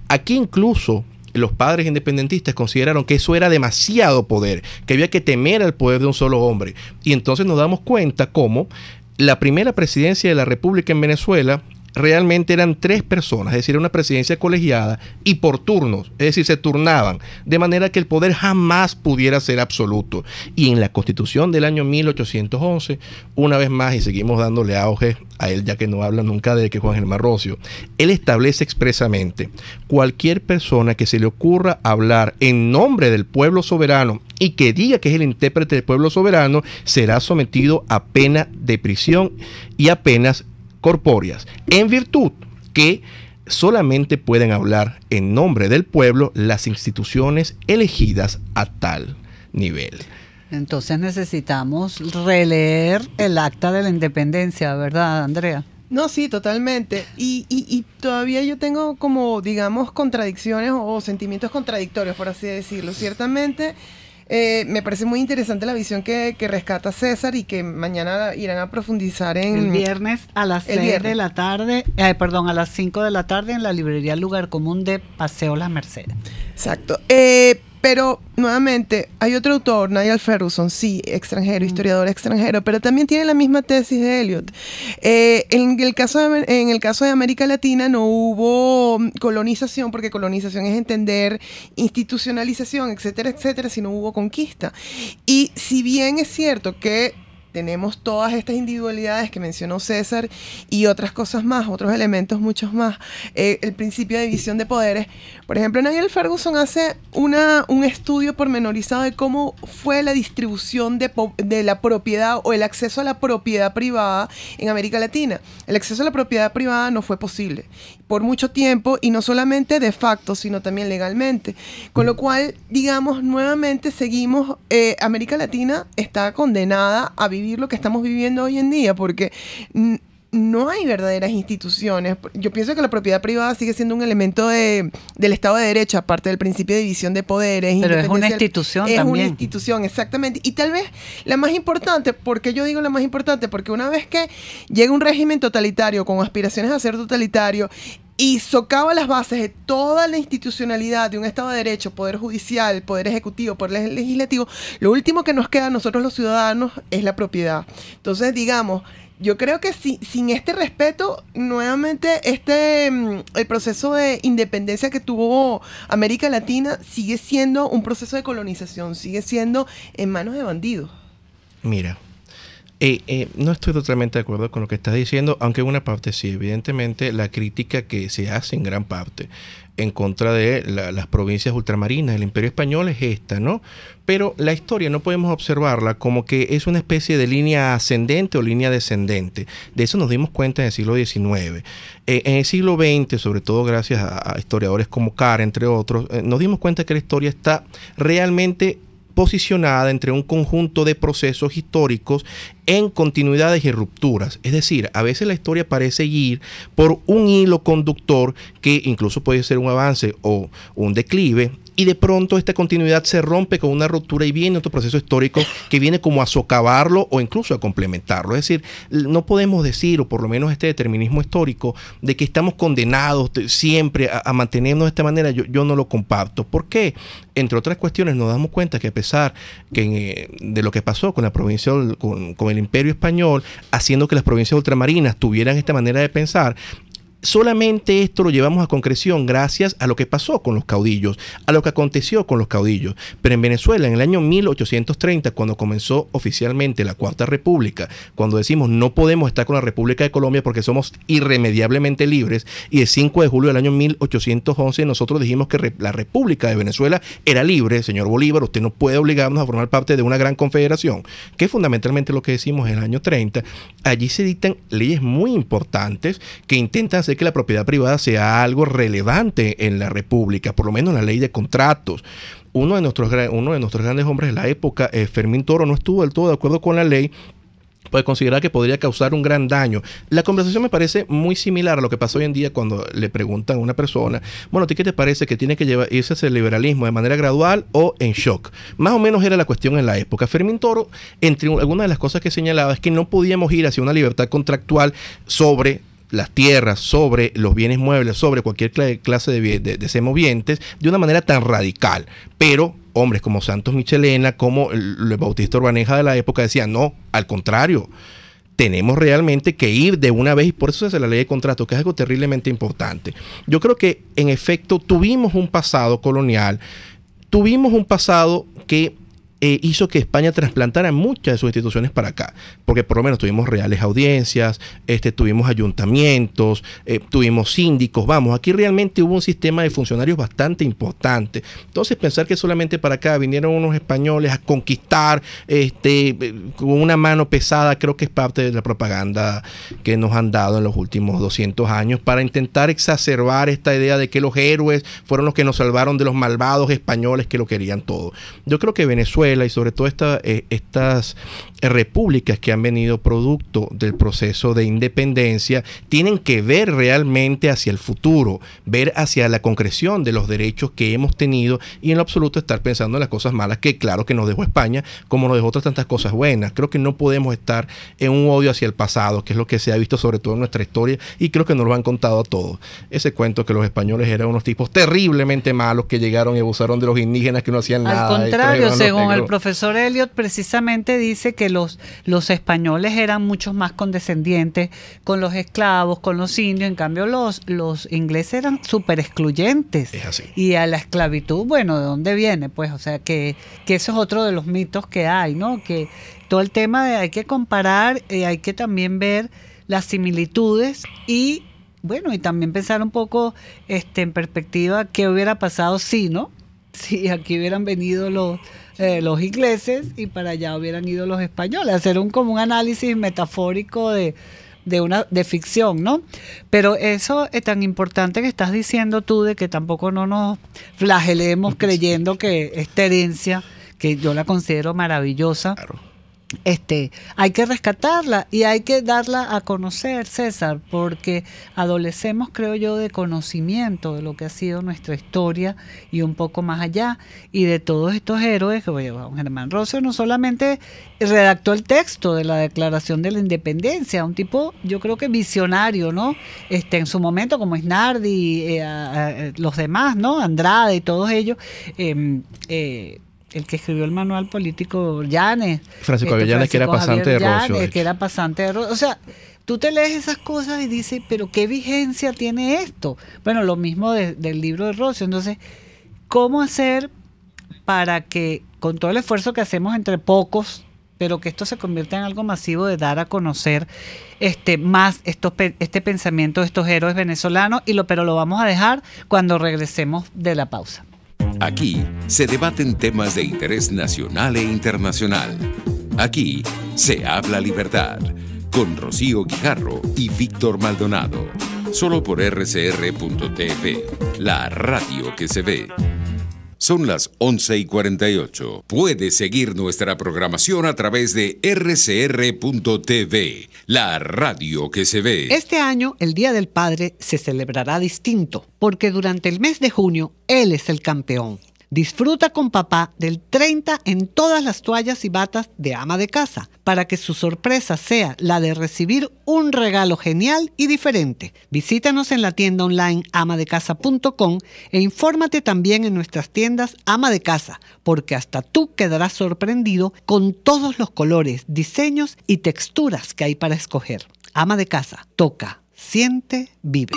Aquí incluso los padres independentistas consideraron que eso era demasiado poder, que había que temer al poder de un solo hombre. Y entonces nos damos cuenta cómo la primera presidencia de la República en Venezuela realmente eran 3 personas, es decir, era una presidencia colegiada y por turnos, es decir, se turnaban, de manera que el poder jamás pudiera ser absoluto. Y en la Constitución del año 1811, una vez más, y seguimos dándole auge a él, ya que no habla nunca de que Juan Germán Rocio, él establece expresamente: cualquier persona que se le ocurra hablar en nombre del pueblo soberano y que diga que es el intérprete del pueblo soberano, será sometido a pena de prisión y a penas corpóreas, en virtud que solamente pueden hablar en nombre del pueblo las instituciones elegidas a tal nivel. Entonces necesitamos releer el Acta de la Independencia, ¿verdad, Andrea? No, sí, totalmente. Y todavía yo tengo como, digamos, contradicciones o sentimientos contradictorios, por así decirlo. Ciertamente me parece muy interesante la visión que rescata César y que mañana irán a profundizar en... El viernes a las 6 de la tarde, a las 5 de la tarde en la librería Lugar Común de Paseo Las Mercedes. Exacto. Pero, nuevamente, hay otro autor, Niall Ferguson, sí, extranjero, historiador extranjero, pero también tiene la misma tesis de Eliot. En el caso de América Latina no hubo colonización, porque colonización es entender institucionalización, etcétera, etcétera, sino hubo conquista. Y si bien es cierto que tenemos todas estas individualidades que mencionó César y otras cosas más, otros elementos muchos más, el principio de división de poderes. Por ejemplo, Niall Ferguson hace un estudio pormenorizado de cómo fue la distribución de la propiedad o el acceso a la propiedad privada en América Latina. El acceso a la propiedad privada no fue posible por mucho tiempo, y no solamente de facto, sino también legalmente. Con lo cual, digamos, nuevamente seguimos, América Latina está condenada a vivir lo que estamos viviendo hoy en día, porque no hay verdaderas instituciones. Yo pienso que la propiedad privada sigue siendo un elemento del Estado de Derecho, aparte del principio de división de poderes. Pero es una institución también. Es una institución, exactamente. Y tal vez la más importante, ¿por qué yo digo la más importante? Porque una vez que llega un régimen totalitario con aspiraciones a ser totalitario y socava las bases de toda la institucionalidad de un Estado de Derecho, Poder Judicial, Poder Ejecutivo, Poder Legislativo, lo último que nos queda a nosotros los ciudadanos es la propiedad. Entonces, digamos, yo creo que sin este respeto, nuevamente, el proceso de independencia que tuvo América Latina sigue siendo un proceso de colonización, sigue siendo en manos de bandidos. Mira, no estoy totalmente de acuerdo con lo que estás diciendo, aunque en una parte sí. Evidentemente, la crítica que se hace en gran parte en contra de las provincias ultramarinas del Imperio Español es esta, ¿no? Pero la historia no podemos observarla como que es una especie de línea ascendente o línea descendente. De eso nos dimos cuenta en el siglo XIX. En el siglo XX, sobre todo gracias a historiadores como Carr, entre otros, nos dimos cuenta que la historia está realmente posicionada entre un conjunto de procesos históricos en continuidades y rupturas. Es decir, a veces la historia parece ir por un hilo conductor que incluso puede ser un avance o un declive, y de pronto esta continuidad se rompe con una ruptura y viene otro proceso histórico que viene como a socavarlo o incluso a complementarlo. Es decir, no podemos decir, o por lo menos este determinismo histórico, de que estamos condenados siempre a mantenernos de esta manera, yo no lo comparto. ¿Por qué? Entre otras cuestiones nos damos cuenta que a pesar de lo que pasó con la provincia, con el Imperio Español, haciendo que las provincias ultramarinas tuvieran esta manera de pensar, solamente esto lo llevamos a concreción gracias a lo que pasó con los caudillos, a lo que aconteció con los caudillos. Pero en Venezuela, en el año 1830, cuando comenzó oficialmente la Cuarta República, cuando decimos no podemos estar con la República de Colombia porque somos irremediablemente libres, y el 5 de julio del año 1811 nosotros dijimos que la República de Venezuela era libre. Señor Bolívar, usted no puede obligarnos a formar parte de una gran confederación, que es fundamentalmente lo que decimos en el año 30. Allí se dictan leyes muy importantes que intentan hacer que la propiedad privada sea algo relevante en la República, por lo menos la ley de contratos. Uno de nuestros grandes hombres de la época, Fermín Toro, no estuvo del todo de acuerdo con la ley, puede considerar que podría causar un gran daño. La conversación me parece muy similar a lo que pasa hoy en día cuando le preguntan a una persona, bueno, ¿a ti qué te parece que tiene que irse hacia el liberalismo de manera gradual o en shock? Más o menos era la cuestión en la época. Fermín Toro, entre algunas de las cosas que señalaba, es que no podíamos ir hacia una libertad contractual sobre las tierras, sobre los bienes muebles, sobre cualquier clase de semovientes, de una manera tan radical. Pero hombres como Santos Michelena, como el Bautista Urbaneja de la época, decían, no, al contrario, tenemos realmente que ir de una vez, y por eso se hace la ley de contrato, que es algo terriblemente importante. Yo creo que en efecto tuvimos un pasado colonial, tuvimos un pasado que hizo que España trasplantara muchas de sus instituciones para acá, porque por lo menos tuvimos reales audiencias, tuvimos ayuntamientos, tuvimos síndicos, aquí realmente hubo un sistema de funcionarios bastante importante. Entonces pensar que solamente para acá vinieron unos españoles a conquistar con una mano pesada, creo que es parte de la propaganda que nos han dado en los últimos 200 años para intentar exacerbar esta idea de que los héroes fueron los que nos salvaron de los malvados españoles que lo querían todo. Yo creo que Venezuela y sobre todo estas repúblicas que han venido producto del proceso de independencia tienen que ver realmente hacia el futuro, ver hacia la concreción de los derechos que hemos tenido y en lo absoluto estar pensando en las cosas malas que claro que nos dejó España, como nos dejó otras tantas cosas buenas. Creo que no podemos estar en un odio hacia el pasado, que es lo que se ha visto sobre todo en nuestra historia y creo que nos lo han contado a todos. Ese cuento que los españoles eran unos tipos terriblemente malos que llegaron y abusaron de los indígenas que no hacían nada. Al contrario, según el profesor Elliot precisamente dice que los españoles eran mucho más condescendientes con los esclavos, con los indios, en cambio los ingleses eran súper excluyentes. Es así. Y a la esclavitud, bueno, ¿de dónde viene? Pues, o sea, que eso es otro de los mitos que hay, ¿no? Que todo el tema de hay que comparar, hay que también ver las similitudes y, bueno, y también pensar un poco en perspectiva qué hubiera pasado si, ¿no? Si aquí hubieran venido los ingleses y para allá hubieran ido los españoles, hacer como un análisis metafórico de ficción, ¿no? Pero eso es tan importante que estás diciendo tú de que tampoco no nos flagelemos creyendo que esta herencia, que yo la considero maravillosa, claro, hay que rescatarla y hay que darla a conocer, César, porque adolecemos, creo yo, de conocimiento de lo que ha sido nuestra historia y un poco más allá, y de todos estos héroes. Juan Germán Rossio no solamente redactó el texto de la Declaración de la Independencia, un tipo, yo creo que visionario, ¿no? En su momento, como Isnardi, los demás, ¿no? Andrade y todos ellos, el que escribió el manual político, Llanes. Francisco Llanes, que era pasante de Rossio. Que era pasante de Rossio. O sea, tú te lees esas cosas y dices, pero ¿qué vigencia tiene esto? Bueno, lo mismo del libro de Rossio. Entonces, ¿cómo hacer para que, con todo el esfuerzo que hacemos entre pocos, pero que esto se convierta en algo masivo de dar a conocer más este pensamiento de estos héroes venezolanos, pero lo vamos a dejar cuando regresemos de la pausa? Aquí se debaten temas de interés nacional e internacional. Aquí se habla libertad, con Rocío Guijarro y Víctor Maldonado. Solo por rcr.tv, la radio que se ve. Son las 11:48. Puedes seguir nuestra programación a través de rcr.tv, la radio que se ve. Este año, el Día del Padre se celebrará distinto, porque durante el mes de junio, él es el campeón. Disfruta con papá del 30 en todas las toallas y batas de ama de casa, para que su sorpresa sea la de recibir un regalo genial y diferente. Visítanos en la tienda online amadecasa.com e infórmate también en nuestras tiendas Ama de Casa, porque hasta tú quedarás sorprendido con todos los colores, diseños y texturas que hay para escoger. Ama de Casa, toca, siente, vive.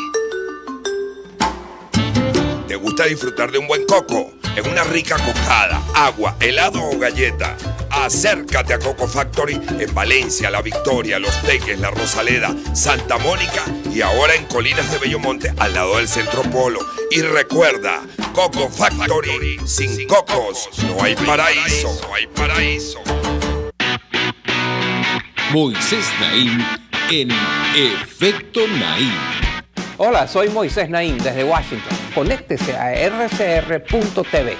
¿Te gusta disfrutar de un buen coco? En una rica cocada, agua, helado o galleta. Acércate a Coco Factory en Valencia, La Victoria, Los Teques, La Rosaleda, Santa Mónica y ahora en Colinas de Bellomonte, al lado del Centro Polo. Y recuerda, Coco Factory, sin cocos no hay paraíso. No hay paraíso. Moisés Naim en Efecto Naim. Hola, soy Moisés Naim desde Washington. Conéctese a rcr.tv.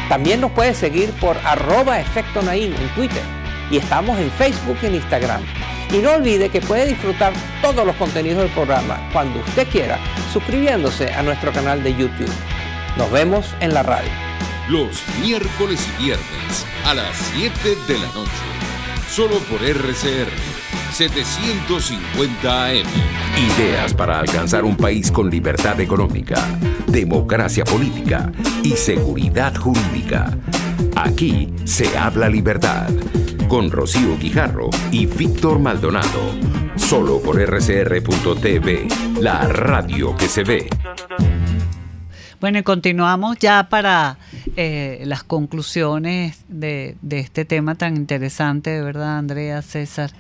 También nos puede seguir por @Efecto Naim en Twitter. Y estamos en Facebook y en Instagram. Y no olvide que puede disfrutar todos los contenidos del programa cuando usted quiera, suscribiéndose a nuestro canal de YouTube. Nos vemos en la radio. Los miércoles y viernes a las 7 de la noche. Solo por RCR 750 AM. Ideas para alcanzar un país con libertad económica, democracia política y seguridad jurídica. Aquí se habla libertad. con Rocío Guijarro y Víctor Maldonado. Solo por rcr.tv, la radio que se ve. Bueno, y continuamos ya para las conclusiones de este tema tan interesante, de verdad, Andrea, César,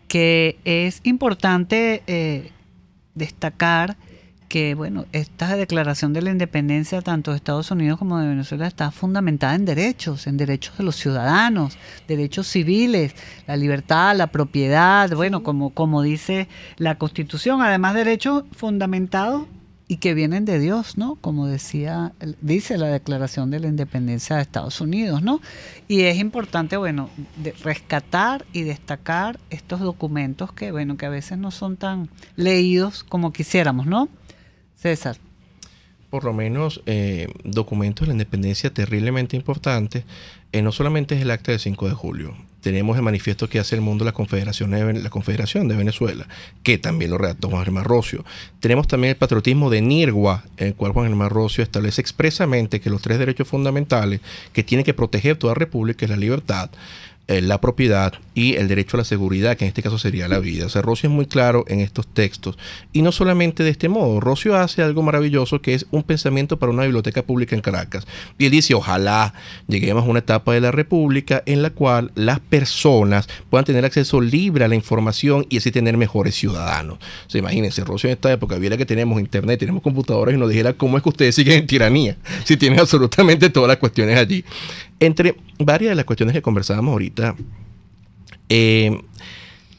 que es importante destacar que, bueno, esta declaración de la independencia tanto de Estados Unidos como de Venezuela está fundamentada en derechos de los ciudadanos, derechos civiles, la libertad, la propiedad, bueno, como dice la Constitución, además derechos fundamentados y que vienen de Dios, ¿no? Como dice la Declaración de la Independencia de Estados Unidos, ¿no? Y es importante, bueno, rescatar y destacar estos documentos que, bueno, que a veces no son tan leídos como quisiéramos, ¿no? César. Por lo menos documentos de la independencia terriblemente importantes, no solamente es el acta del 5 de julio. Tenemos el manifiesto que hace el mundo la Confederación de Venezuela, que también lo redactó Juan Germán Rocio. Tenemos también el patriotismo de Nirgua, en el cual Juan Germán Rocio establece expresamente que los 3 derechos fundamentales que tiene que proteger toda república es la libertad, la propiedad y el derecho a la seguridad, que en este caso sería la vida. O sea, Rocio es muy claro en estos textos. Y no solamente de este modo, Rocio hace algo maravilloso que es un pensamiento para una biblioteca pública en Caracas. Y él dice, ojalá lleguemos a una etapa de la república en la cual las personas puedan tener acceso libre a la información y así tener mejores ciudadanos. O sea, imagínense, Rocio en esta época viera que tenemos internet, tenemos computadoras y nos dijera cómo es que ustedes siguen en tiranía, si tienen absolutamente todas las cuestiones allí. Entre varias de las cuestiones que conversábamos ahorita,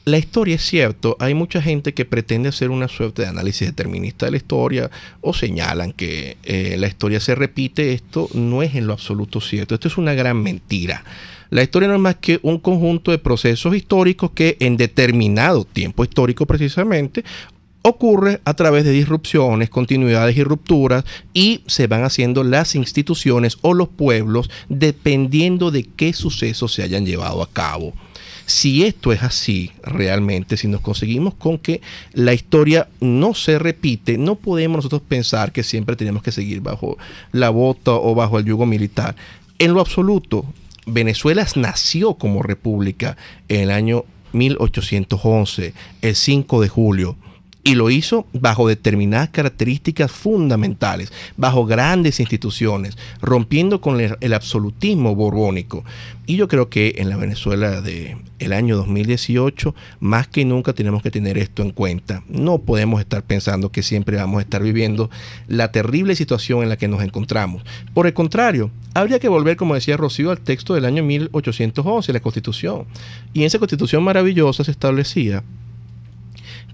la historia es cierto, hay mucha gente que pretende hacer una suerte de análisis determinista de la historia o señalan que la historia se repite. Esto no es en lo absoluto cierto, esto es una gran mentira. La historia no es más que un conjunto de procesos históricos que en determinado tiempo histórico precisamente ocurre a través de disrupciones, continuidades y rupturas, y se van haciendo las instituciones o los pueblos dependiendo de qué sucesos se hayan llevado a cabo. Si esto es así, realmente, si nos conseguimos con que la historia no se repite, no podemos nosotros pensar que siempre tenemos que seguir bajo la bota o bajo el yugo militar. En lo absoluto, Venezuela nació como república en el año 1811, el 5 de julio. Y lo hizo bajo determinadas características fundamentales, bajo grandes instituciones, rompiendo con el absolutismo borbónico. Y yo creo que en la Venezuela del año 2018, más que nunca tenemos que tener esto en cuenta. No podemos estar pensando que siempre vamos a estar viviendo la terrible situación en la que nos encontramos. Por el contrario, habría que volver, como decía Rocío, al texto del año 1811, la Constitución. Y en esa Constitución maravillosa se establecía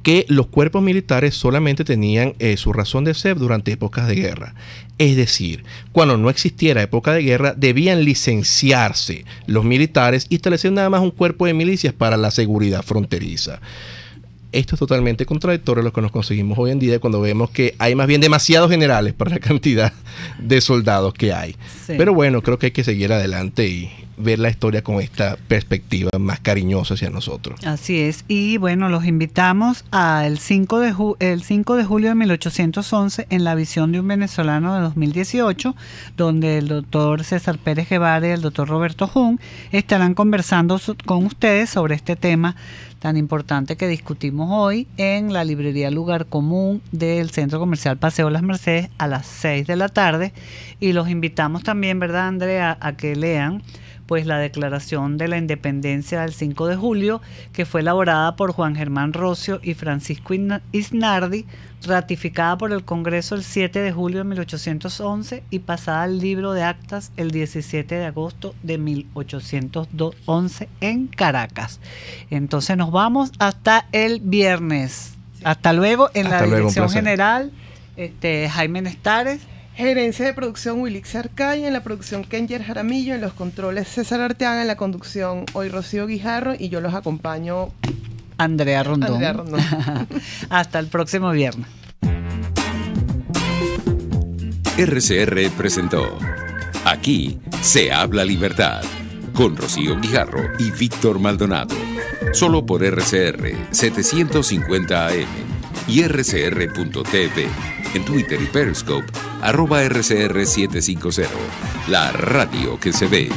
que los cuerpos militares solamente tenían su razón de ser durante épocas de guerra. Es decir, cuando no existiera época de guerra, debían licenciarse los militares y establecer nada más un cuerpo de milicias para la seguridad fronteriza. Esto es totalmente contradictorio a lo que nos conseguimos hoy en día cuando vemos que hay más bien demasiados generales para la cantidad de soldados que hay. Sí. Pero bueno, creo que hay que seguir adelante y ver la historia con esta perspectiva más cariñosa hacia nosotros. Así es. Y bueno, los invitamos al 5 de julio de 1811 en La visión de un venezolano de 2018, donde el doctor César Pérez Guevara y el doctor Roberto Jun estarán conversando con ustedes sobre este tema tan importante que discutimos hoy en la librería Lugar Común del Centro Comercial Paseo Las Mercedes a las 6 de la tarde. Y los invitamos también, ¿verdad, Andrea?, a que lean pues la Declaración de la Independencia del 5 de julio, que fue elaborada por Juan Germán Rocio y Francisco Isnardi, ratificada por el Congreso el 7 de julio de 1811 y pasada al libro de actas el 17 de agosto de 1811 en Caracas. Entonces nos vamos hasta el viernes. Hasta luego. En la dirección general, Jaime Nestares. Gerencia de producción Wilix Arcaya, en la producción Kenyer Jaramillo, en los controles César Arteaga, en la conducción hoy Rocío Guijarro y yo los acompaño Andrea Rondón. Hasta el próximo viernes. RCR presentó Aquí se habla libertad con Rocío Guijarro y Víctor Maldonado. Solo por RCR 750 AM y rcr.tv. En Twitter y Periscope, @RCR750. La radio que se ve.